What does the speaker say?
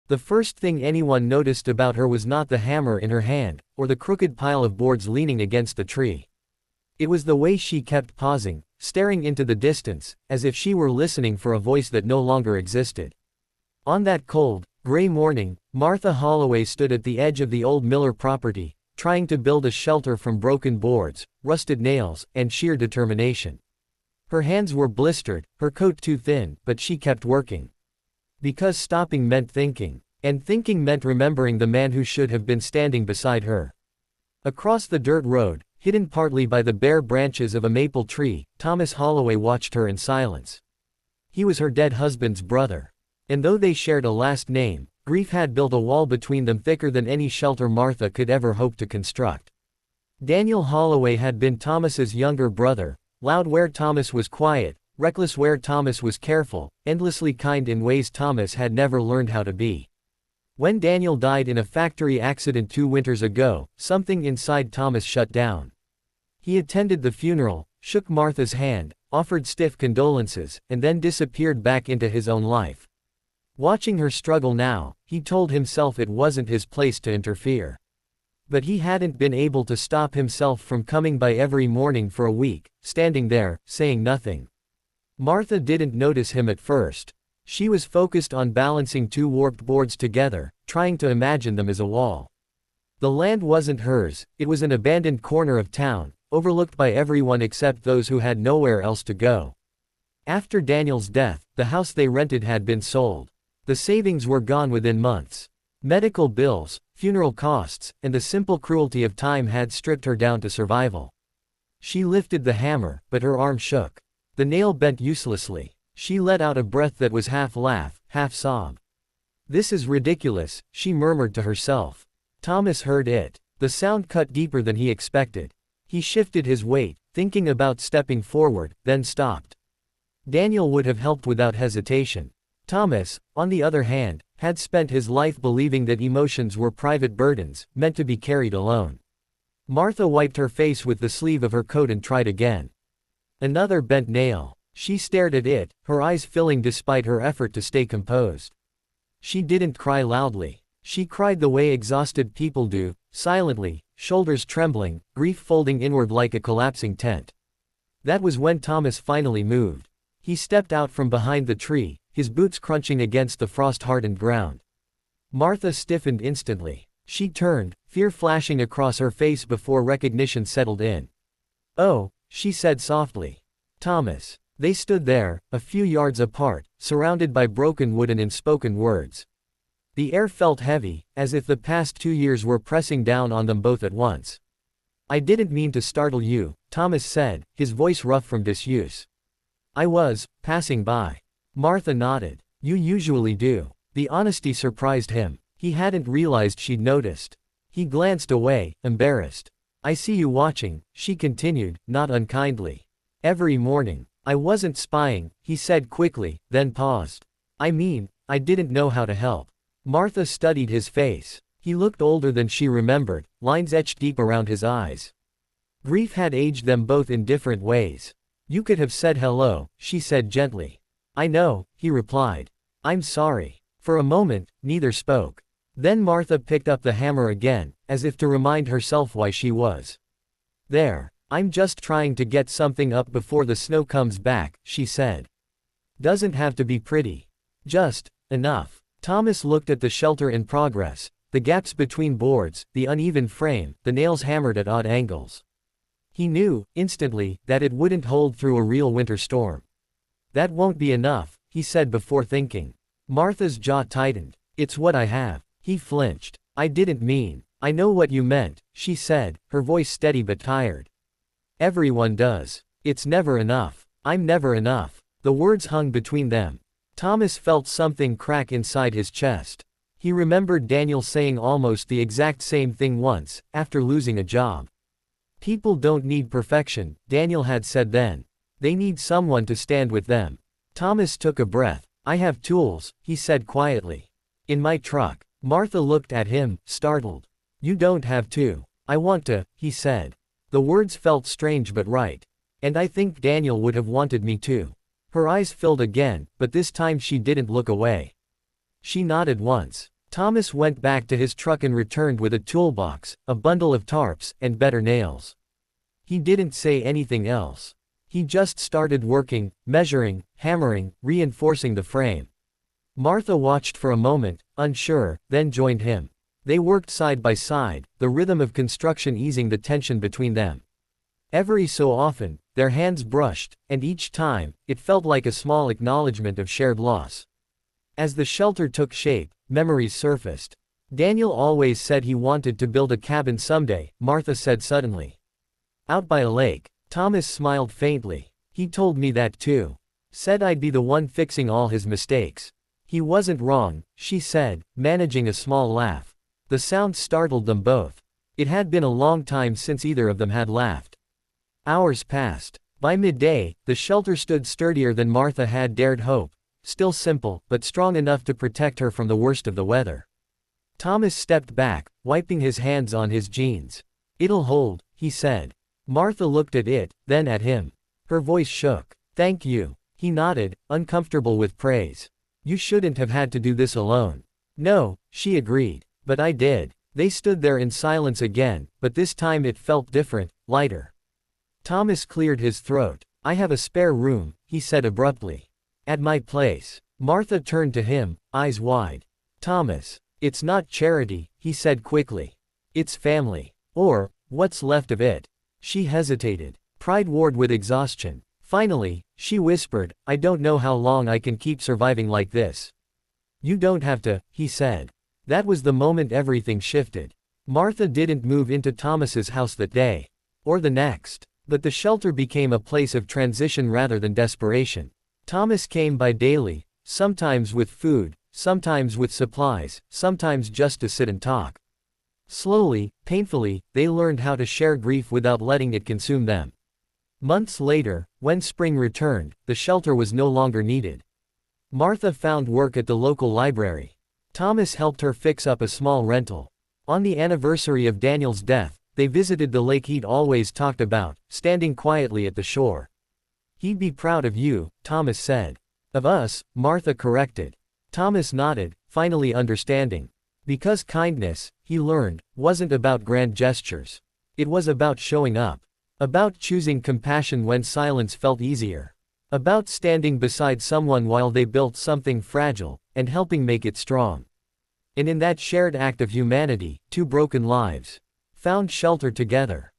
The first thing anyone noticed about her was not the hammer in her hand, or the crooked pile of boards leaning against the tree. It was the way she kept pausing, staring into the distance, as if she were listening for a voice that no longer existed. On that cold, gray morning, Martha Holloway stood at the edge of the old Miller property, trying to build a shelter from broken boards, rusted nails, and sheer determination. Her hands were blistered, her coat too thin, but she kept working. Because stopping meant thinking, and thinking meant remembering the man who should have been standing beside her. Across the dirt road, hidden partly by the bare branches of a maple tree, Thomas Holloway watched her in silence. He was her dead husband's brother. And though they shared a last name, grief had built a wall between them thicker than any shelter Martha could ever hope to construct. Daniel Holloway had been Thomas's younger brother, loud where Thomas was quiet, reckless where Thomas was careful, endlessly kind in ways Thomas had never learned how to be. When Daniel died in a factory accident 2 winters ago, something inside Thomas shut down. He attended the funeral, shook Martha's hand, offered stiff condolences, and then disappeared back into his own life. Watching her struggle now, he told himself it wasn't his place to interfere. But he hadn't been able to stop himself from coming by every morning for a week, standing there, saying nothing. Martha didn't notice him at first. She was focused on balancing 2 warped boards together, trying to imagine them as a wall. The land wasn't hers, it was an abandoned corner of town, overlooked by everyone except those who had nowhere else to go. After Daniel's death, the house they rented had been sold. The savings were gone within months. Medical bills, funeral costs, and the simple cruelty of time had stripped her down to survival. She lifted the hammer, but her arm shook. The nail bent uselessly. She let out a breath that was half laugh, half sob. "This is ridiculous," she murmured to herself. Thomas heard it. The sound cut deeper than he expected. He shifted his weight, thinking about stepping forward, then stopped. Daniel would have helped without hesitation. Thomas, on the other hand, had spent his life believing that emotions were private burdens, meant to be carried alone. Martha wiped her face with the sleeve of her coat and tried again. Another bent nail. She stared at it, her eyes filling despite her effort to stay composed. She didn't cry loudly. She cried the way exhausted people do, silently, shoulders trembling, grief folding inward like a collapsing tent. That was when Thomas finally moved. He stepped out from behind the tree, his boots crunching against the frost-hardened ground. Martha stiffened instantly. She turned, fear flashing across her face before recognition settled in. "Oh," she said softly. "Thomas." They stood there, a few yards apart, surrounded by broken wood and unspoken words. The air felt heavy, as if the past 2 years were pressing down on them both at once. "I didn't mean to startle you," Thomas said, his voice rough from disuse. "I was passing by." Martha nodded. "You usually do." The honesty surprised him. He hadn't realized she'd noticed. He glanced away, embarrassed. "I see you watching," she continued, not unkindly. "Every morning." "I wasn't spying," he said quickly, then paused. "I mean, I didn't know how to help." Martha studied his face. He looked older than she remembered, lines etched deep around his eyes. Grief had aged them both in different ways. "You could have said hello," she said gently. "I know," he replied. "I'm sorry." For a moment, neither spoke. Then Martha picked up the hammer again, as if to remind herself why she was there. "I'm just trying to get something up before the snow comes back," she said. "Doesn't have to be pretty. Just enough." Thomas looked at the shelter in progress, the gaps between boards, the uneven frame, the nails hammered at odd angles. He knew, instantly, that it wouldn't hold through a real winter storm. "That won't be enough," he said before thinking. Martha's jaw tightened. "It's what I have." He flinched. "I didn't mean." "I know what you meant," she said, her voice steady but tired. "Everyone does. It's never enough. I'm never enough." The words hung between them. Thomas felt something crack inside his chest. He remembered Daniel saying almost the exact same thing once, after losing a job. "People don't need perfection," Daniel had said then. "They need someone to stand with them." Thomas took a breath. "I have tools," he said quietly. "In my truck." Martha looked at him, startled. "You don't have to." "I want to," he said. The words felt strange but right. "And I think Daniel would have wanted me to." Her eyes filled again, but this time she didn't look away. She nodded once. Thomas went back to his truck and returned with a toolbox, a bundle of tarps, and better nails. He didn't say anything else. He just started working, measuring, hammering, reinforcing the frame. Martha watched for a moment, unsure, then joined him. They worked side by side, the rhythm of construction easing the tension between them. Every so often, their hands brushed, and each time, it felt like a small acknowledgement of shared loss. As the shelter took shape, memories surfaced. Daniel always said he wanted to build a cabin someday, Martha said suddenly. Out by a lake. Thomas smiled faintly. He told me that too. Said I'd be the one fixing all his mistakes. He wasn't wrong, she said, managing a small laugh. The sound startled them both. It had been a long time since either of them had laughed. Hours passed. By midday, the shelter stood sturdier than Martha had dared hope, still simple, but strong enough to protect her from the worst of the weather. Thomas stepped back, wiping his hands on his jeans. It'll hold, he said. Martha looked at it, then at him. Her voice shook. Thank you. He nodded, uncomfortable with praise. You shouldn't have had to do this alone. No, she agreed. But I did. They stood there in silence again, but this time it felt different, lighter. Thomas cleared his throat. I have a spare room, he said abruptly. At my place. Martha turned to him, eyes wide. Thomas. It's not charity, he said quickly. It's family. Or, what's left of it. She hesitated. Pride warred with exhaustion. Finally, she whispered, I don't know how long I can keep surviving like this. You don't have to, he said. That was the moment everything shifted. Martha didn't move into Thomas's house that day. Or the next. But the shelter became a place of transition rather than desperation. Thomas came by daily, sometimes with food, sometimes with supplies, sometimes just to sit and talk. Slowly, painfully, they learned how to share grief without letting it consume them. Months later, when spring returned, the shelter was no longer needed. Martha found work at the local library. Thomas helped her fix up a small rental. On the anniversary of Daniel's death, they visited the lake he'd always talked about, standing quietly at the shore. He'd be proud of you, Thomas said. Of us, Martha corrected. Thomas nodded, finally understanding. Because kindness, he learned, wasn't about grand gestures. It was about showing up. About choosing compassion when silence felt easier. About standing beside someone while they built something fragile, and helping make it strong. And in that shared act of humanity, two broken lives found shelter together.